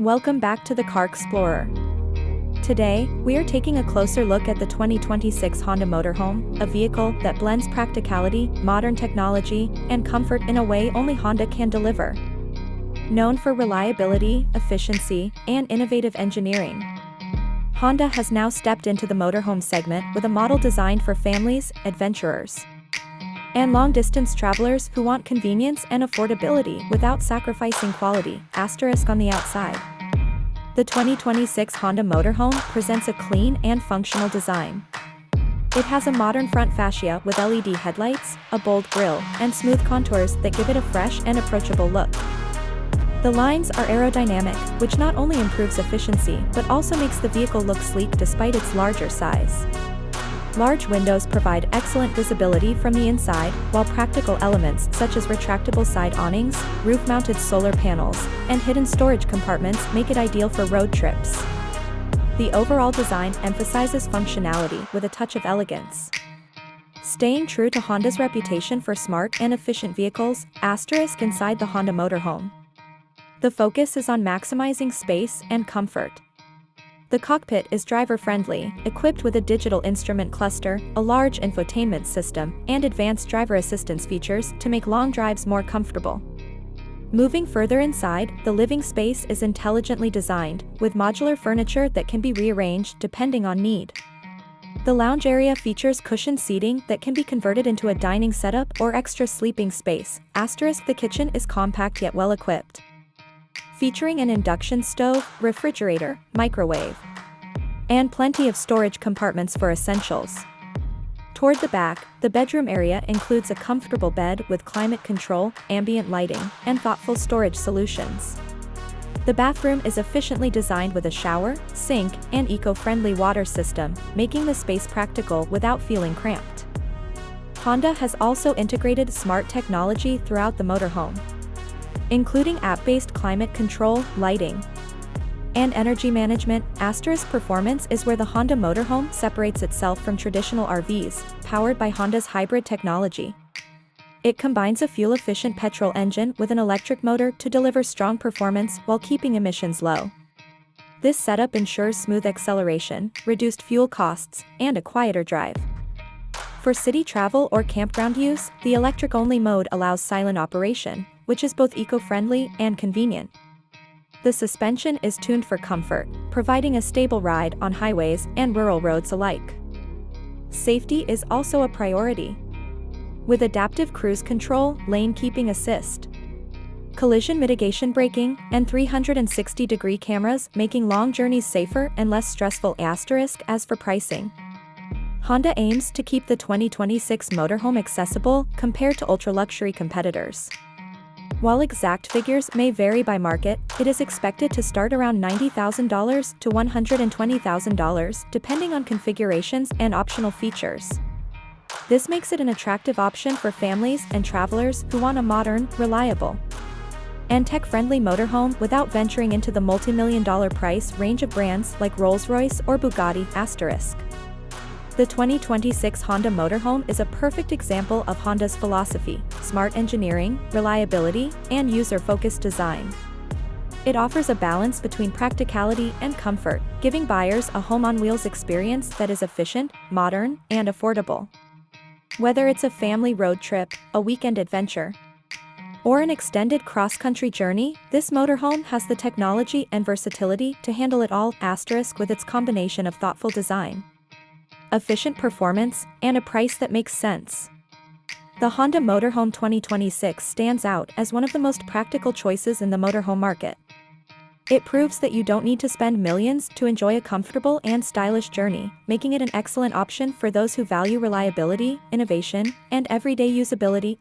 Welcome back to the Car Explorer. Today, we are taking a closer look at the 2026 Honda Motorhome, a vehicle that blends practicality, modern technology, and comfort in a way only Honda can deliver. Known for reliability, efficiency, and innovative engineering, Honda has now stepped into the motorhome segment with a model designed for families, adventurers, and long-distance travelers who want convenience and affordability without sacrificing quality, on the outside. The 2026 Honda Motorhome presents a clean and functional design. It has a modern front fascia with LED headlights, a bold grille, and smooth contours that give it a fresh and approachable look. The lines are aerodynamic, which not only improves efficiency but also makes the vehicle look sleek despite its larger size. Large windows provide excellent visibility from the inside, while practical elements such as retractable side awnings, roof-mounted solar panels, and hidden storage compartments make it ideal for road trips. The overall design emphasizes functionality with a touch of elegance. Staying true to Honda's reputation for smart and efficient vehicles, inside the Honda Motorhome. The focus is on maximizing space and comfort. The cockpit is driver-friendly, equipped with a digital instrument cluster, a large infotainment system, and advanced driver assistance features to make long drives more comfortable. Moving further inside, the living space is intelligently designed, with modular furniture that can be rearranged depending on need. The lounge area features cushioned seating that can be converted into a dining setup or extra sleeping space. The kitchen is compact yet well-equipped, featuring an induction stove, refrigerator, microwave, and plenty of storage compartments for essentials. Toward the back, the bedroom area includes a comfortable bed with climate control, ambient lighting, and thoughtful storage solutions. The bathroom is efficiently designed with a shower, sink, and eco-friendly water system, making the space practical without feeling cramped. Honda has also integrated smart technology throughout the motorhome, including app-based climate control, lighting, and energy management. Performance is where the Honda Motorhome separates itself from traditional RVs, powered by Honda's hybrid technology. It combines a fuel-efficient petrol engine with an electric motor to deliver strong performance while keeping emissions low. This setup ensures smooth acceleration, reduced fuel costs, and a quieter drive. For city travel or campground use, the electric-only mode allows silent operation, which is both eco-friendly and convenient. The suspension is tuned for comfort, providing a stable ride on highways and rural roads alike. Safety is also a priority, with adaptive cruise control, lane keeping assist, collision mitigation braking, and 360-degree cameras, making long journeys safer and less stressful. As for pricing, Honda aims to keep the 2026 motorhome accessible compared to ultra-luxury competitors. While exact figures may vary by market, it is expected to start around $90,000 to $120,000 depending on configurations and optional features. This makes it an attractive option for families and travelers who want a modern, reliable, and tech-friendly motorhome without venturing into the multi-million-dollar price range of brands like Rolls-Royce or Bugatti. The 2026 Honda Motorhome is a perfect example of Honda's philosophy: smart engineering, reliability, and user-focused design. It offers a balance between practicality and comfort, giving buyers a home-on-wheels experience that is efficient, modern, and affordable. Whether it's a family road trip, a weekend adventure, or an extended cross-country journey, this motorhome has the technology and versatility to handle it all. With its combination of thoughtful design, efficient performance, and a price that makes sense, the Honda Motorhome 2026 stands out as one of the most practical choices in the motorhome market. It proves that you don't need to spend millions to enjoy a comfortable and stylish journey, making it an excellent option for those who value reliability, innovation, and everyday usability.